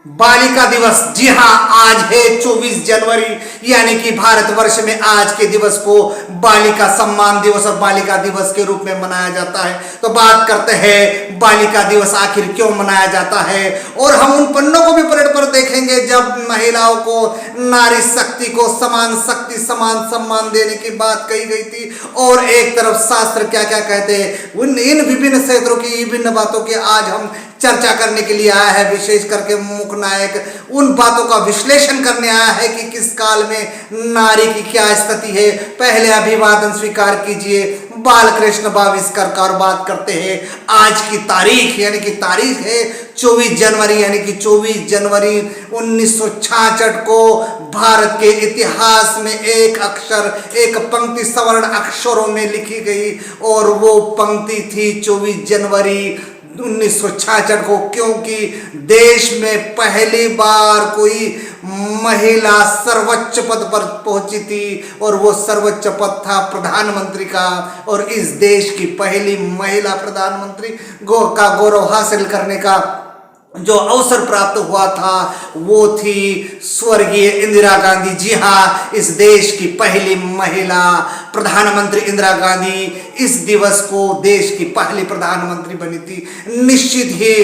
बालिका दिवस। जी हाँ, आज है 24 जनवरी, यानी कि भारतवर्ष में आज के दिवस को बालिका सम्मान दिवस और बालिका दिवस के रूप में मनाया जाता है। तो बात करते हैं बालिका दिवस आखिर क्यों मनाया जाता है, और हम उन पन्नों को भी पलट कर देखेंगे जब महिलाओं को, नारी शक्ति को समान शक्ति समान सम्मान देने की बात कही गई थी, और एक तरफ शास्त्र क्या क्या कहते हैं। इन विभिन्न क्षेत्रों की विभिन्न बातों के आज हम चर्चा करने के लिए आया है। विशेष करके मुख्य नायक उन बातों का विश्लेषण करने आया है कि किस काल में नारी की क्या स्थिति है। पहले अभिवादन स्वीकार कीजिए बालकृष्ण बाविस्कर का, और बात करते हैं आज की तारीख, यानी कि तारीख है 24 जनवरी, यानी कि 24 जनवरी 1966 को भारत के इतिहास में एक अक्षर, एक पंक्ति सवर्ण अक्षरों में लिखी गई, और वो पंक्ति थी 24 जनवरी 1966 को, क्योंकि देश में पहली बार कोई महिला सर्वोच्च पद पर पहुंची थी, और वो सर्वोच्च पद था प्रधानमंत्री का। और इस देश की पहली महिला प्रधानमंत्री का गौरव हासिल करने का जो अवसर प्राप्त हुआ था वो थी स्वर्गीय इंदिरा गांधी। जी हाँ, इस देश की पहली महिला प्रधानमंत्री इंदिरा गांधी इस दिवस को देश की पहली प्रधानमंत्री बनी थी। निश्चित ही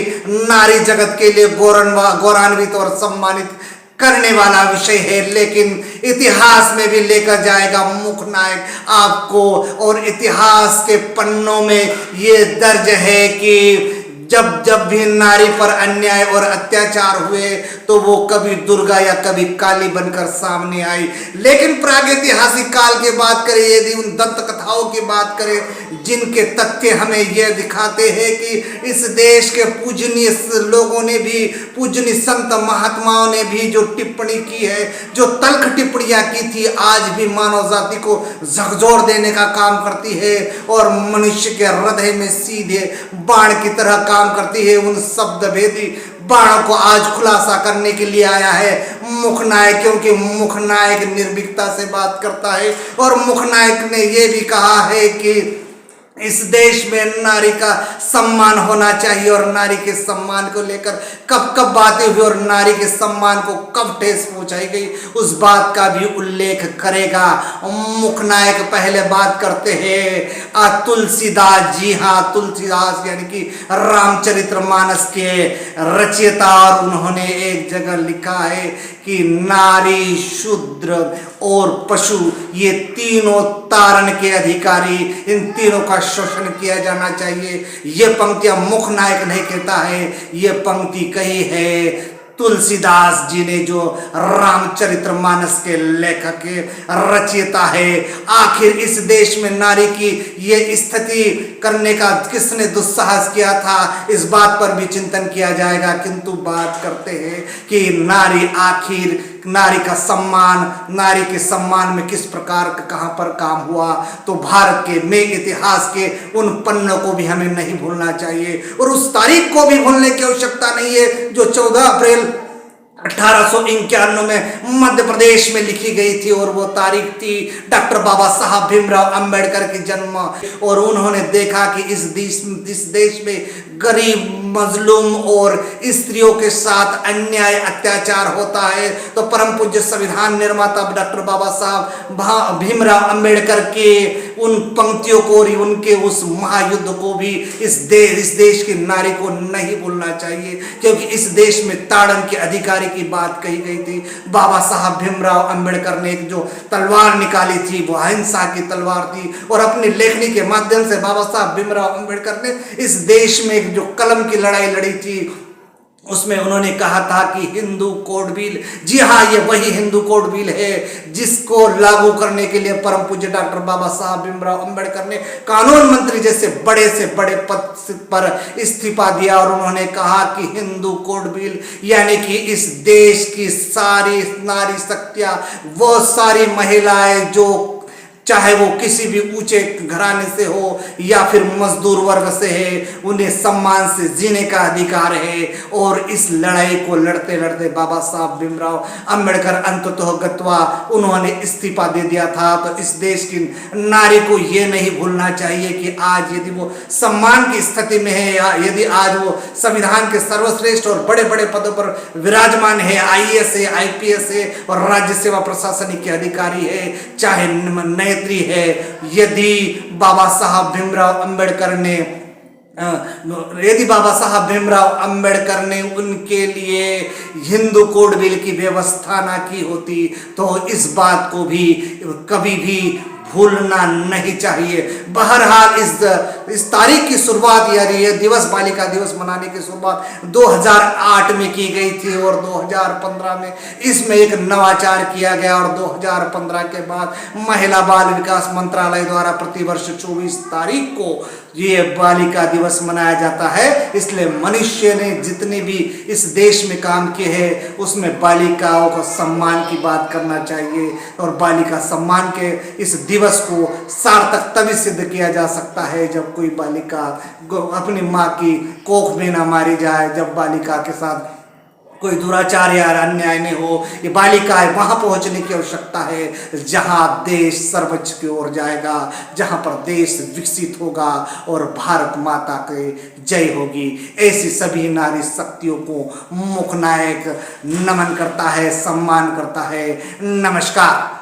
नारी जगत के लिए गौरवान्वित और सम्मानित करने वाला विषय है, लेकिन इतिहास में भी लेकर जाएगा मुख्य नायक आपको, और इतिहास के पन्नों में ये दर्ज है कि जब जब भी नारी पर अन्याय और अत्याचार हुए तो वो कभी दुर्गा या कभी काली बनकर सामने आई। लेकिन प्रागैतिहासिक काल की बात करें, यदि उन दंत कथाओं की बात करें जिनके तथ्य हमें यह दिखाते हैं कि इस देश के पूजनीय लोगों ने भी, पूजनीय संत महात्माओं ने भी जो टिप्पणी की है, जो तल्ख टिप्पणियां की थी, आज भी मानव जाति को झकझोर देने का काम करती है, और मनुष्य के हृदय में सीधे बाण की तरह काम करती है। उन शब्द भेदी बाणों को आज खुलासा करने के लिए आया है मुख्य नायक, क्योंकि मुख्य नायक निर्भीकता से बात करता है, और मुख्य नायक ने यह भी कहा है कि इस देश में नारी का सम्मान होना चाहिए, और नारी के सम्मान को लेकर कब कब बातें हुई और नारी के सम्मान को कब ठेस पहुंचाई गई, उस बात का भी उल्लेख करेगा मुख्य नायक। पहले बात करते हैं तुलसीदास। जी हाँ, तुलसीदास यानी कि रामचरितमानस के रचयिता, और उन्होंने एक जगह लिखा है कि नारी, शूद्र और पशु ये तीनों तारण के अधिकारी, इन तीनों का शोषण किया जाना चाहिए। ये पंक्तियां मुख्य नायक नहीं कहता है, ये पंक्ति कही है तुलसीदास जी ने, जो रामचरितमानस के लेखक रचयिता है। आखिर इस देश में नारी की ये स्थिति करने का किसने दुस्साहस किया था, इस बात पर भी चिंतन किया जाएगा। किंतु बात करते हैं कि नारी, आखिर नारी का सम्मान, नारी के सम्मान में किस प्रकार का कहां पर काम हुआ, तो भारत के में इतिहास के उन पन्नों को भी हमें नहीं भूलना चाहिए, और उस तारीख को भी भूलने की आवश्यकता नहीं है जो 14 अप्रैल 1851 में मध्य प्रदेश में लिखी गई थी, और वो तारीख थी डॉक्टर बाबा साहब भीमराव अंबेडकर की जन्म। और उन्होंने देखा कि इस देश में गरीब, मजलूम और स्त्रियों के साथ अन्याय अत्याचार होता है, तो परम पूज्य संविधान निर्माता डॉक्टर बाबा साहब भीमराव अंबेडकर के उन पंक्तियों को और उनके उस महायुद्ध को भी इस देश की नारी को नहीं भूलना चाहिए, क्योंकि इस देश में ताड़न के अधिकारी की बात कही गई थी। बाबा साहब भीमराव अंबेडकर ने एक जो तलवार निकाली थी वो अहिंसा की तलवार थी, और अपनी लेखनी के माध्यम से बाबा साहब भीमराव अंबेडकर ने इस देश में जो कलम की लड़ाई लड़ी थी उसमें उन्होंने कहा था कि हिंदू कोड बिल, जी हाँ, ये वही हिंदू कोड बिल है जिसको लागू करने के लिए परम पूज्य डॉक्टर बाबा साहब भीमराव अंबेडकर ने कानून मंत्री जैसे बड़े से बड़े पद पर इस्तीफा दिया, और उन्होंने कहा कि हिंदू कोड बिल यानी कि इस देश की सारी नारी शक्तियां, वो सारी महिलाएं जो चाहे वो किसी भी ऊंचे घराने से हो या फिर मजदूर वर्ग से है, उन्हें सम्मान से जीने का अधिकार है। और इस लड़ाई को लड़ते लड़ते बाबा साहब भीमराव अंबेडकर अंततः गत्वा उन्होंने इस्तीफा दे दिया था। तो इस देश की नारी को ये नहीं भूलना चाहिए कि आज यदि वो सम्मान की स्थिति में है या यदि आज वो संविधान के सर्वश्रेष्ठ और बड़े बड़े पदों पर विराजमान है, आईएएस है, आईपीएस है और राज्य सेवा प्रशासनिक के अधिकारी है, चाहे नेत्री है, यदि बाबा साहब भीमराव अंबेडकर ने उनके लिए हिंदू कोड बिल की व्यवस्था ना की होती तो इस बात को भी कभी भी भूलना नहीं चाहिए। बहरहाल इस तारीख की शुरुआत यानी यह दिवस बालिका दिवस मनाने की शुरुआत 2008 में की गई थी और 2015 में इसमें एक नवाचार किया गया और 2015 के बाद महिला बाल विकास मंत्रालय द्वारा प्रतिवर्ष 24 तारीख को ये बालिका दिवस मनाया जाता है। इसलिए मनुष्य ने जितने भी इस देश में काम किए हैं उसमें बालिकाओं का सम्मान की बात करना चाहिए और बालिका सम्मान के इस दिवस को सार्थक तभी सिद्ध किया जा सकता है जब कोई बालिका अपनी माँ की कोख में ना मारी जाए, जब बालिका के साथ कोई दुराचार या अन्याय नहीं हो। ये बालिकाएं वहां पहुंचने की आवश्यकता है जहां देश सर्वोच्च की ओर जाएगा, जहां पर देश विकसित होगा और भारत माता की जय होगी। ऐसी सभी नारी शक्तियों को मुखनायक नमन करता है, सम्मान करता है। नमस्कार।